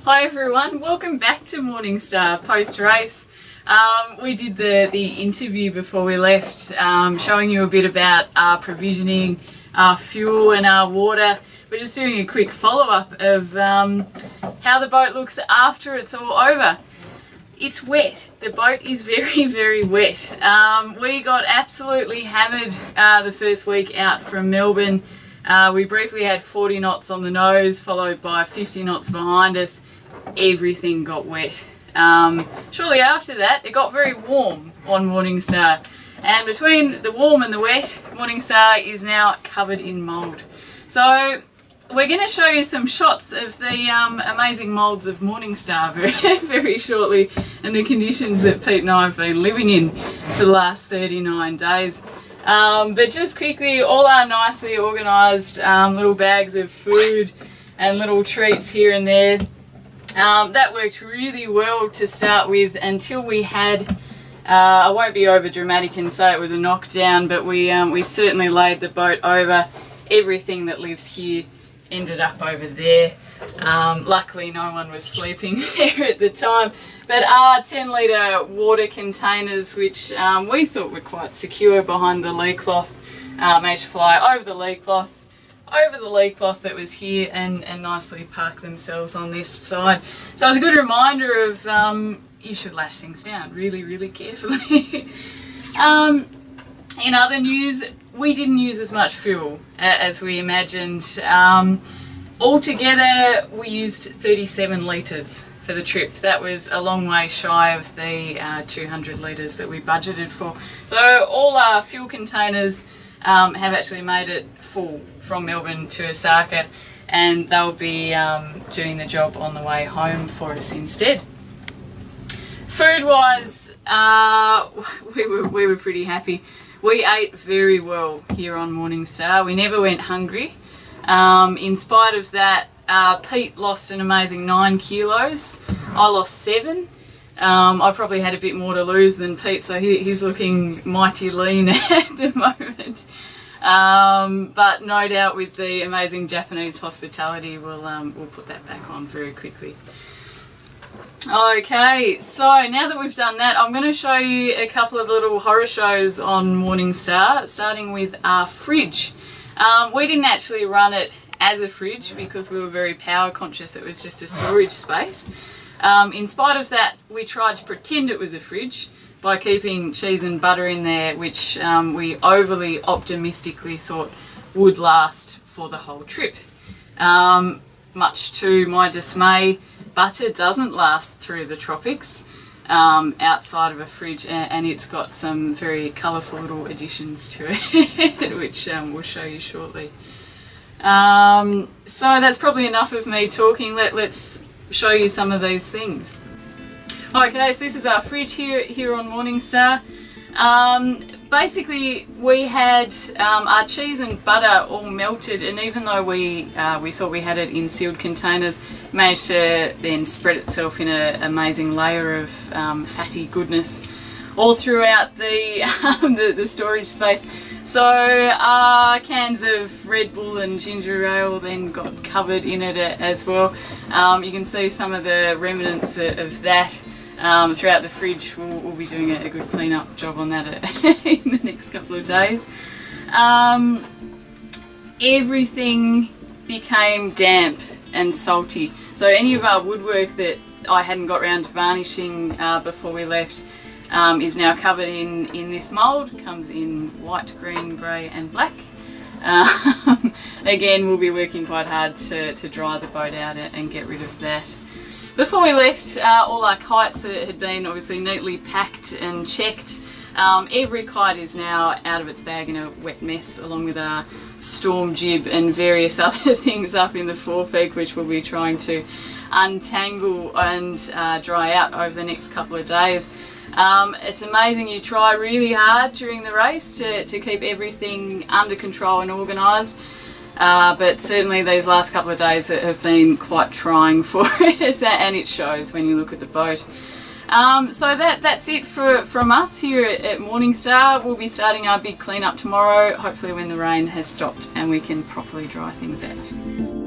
Hi everyone, welcome back to Morningstar post-race. We did the interview before we left, showing you a bit about our provisioning, our fuel and our water. We're just doing a quick follow-up of how the boat looks after it's all over. It's wet. The boat is very, very wet. We got absolutely hammered the first week out from Melbourne. We briefly had 40 knots on the nose, followed by 50 knots behind us. Everything got wet. Shortly after that, it got very warm on Morningstar. And between the warm and the wet, Morningstar is now covered in mould. So we're going to show you some shots of the amazing moulds of Morningstar very, very shortly, and the conditions that Pete and I have been living in for the last 39 days. But just quickly, all our nicely organised little bags of food and little treats here and there. That worked really well to start with until we had, I won't be over dramatic and say it was a knockdown, but we certainly laid the boat over. Everything that lives here ended up over there. Luckily no one was sleeping there at the time. But our 10-litre water containers, which we thought were quite secure behind the lee cloth, managed to fly over the lee cloth that was here and nicely park themselves on this side. So it was a good reminder of you should lash things down really, really carefully. In other news, we didn't use as much fuel as we imagined. Altogether, we used 37 litres for the trip. That was a long way shy of the 200 litres that we budgeted for. So all our fuel containers have actually made it full from Melbourne to Osaka, and they'll be doing the job on the way home for us instead. Food-wise, we were pretty happy. We ate very well here on Morningstar. We never went hungry. In spite of that, Pete lost an amazing 9 kilos. I lost 7. I probably had a bit more to lose than Pete, so he's looking mighty lean at the moment. But no doubt with the amazing Japanese hospitality, we'll put that back on very quickly. Okay, so now that we've done that, I'm going to show you a couple of little horror shows on Morningstar, starting with our fridge. We didn't actually run it as a fridge because we were very power conscious. It was just a storage space. In spite of that, we tried to pretend it was a fridge by keeping cheese and butter in there, which we overly optimistically thought would last for the whole trip. Much to my dismay, butter doesn't last through the tropics outside of a fridge, and it's got some very colourful little additions to it, which we'll show you shortly. So that's probably enough of me talking. Let's show you some of these things. Okay, so this is our fridge here on Morningstar. Basically, we had our cheese and butter all melted, and even though we thought we had it in sealed containers, managed to then spread itself in an amazing layer of fatty goodness all throughout the storage space. So our cans of Red Bull and ginger ale then got covered in it as well. You can see some of the remnants of that throughout the fridge. We'll be doing a good clean-up job on that in the next couple of days. Everything became damp and salty. So any of our woodwork that I hadn't got around to varnishing before we left is now covered in this mould. Comes in white, green, grey and black. Again, we'll be working quite hard to dry the boat out and get rid of that. Before we left, all our kites had been obviously neatly packed and checked. Every kite is now out of its bag in a wet mess, along with our storm jib and various other things up in the forepeak, which we'll be trying to untangle and dry out over the next couple of days. It's amazing, you try really hard during the race to keep everything under control and organised. But certainly these last couple of days have been quite trying for us, and it shows when you look at the boat. So that's it from us here at Morningstar. We'll be starting our big clean up tomorrow, hopefully when the rain has stopped and we can properly dry things out.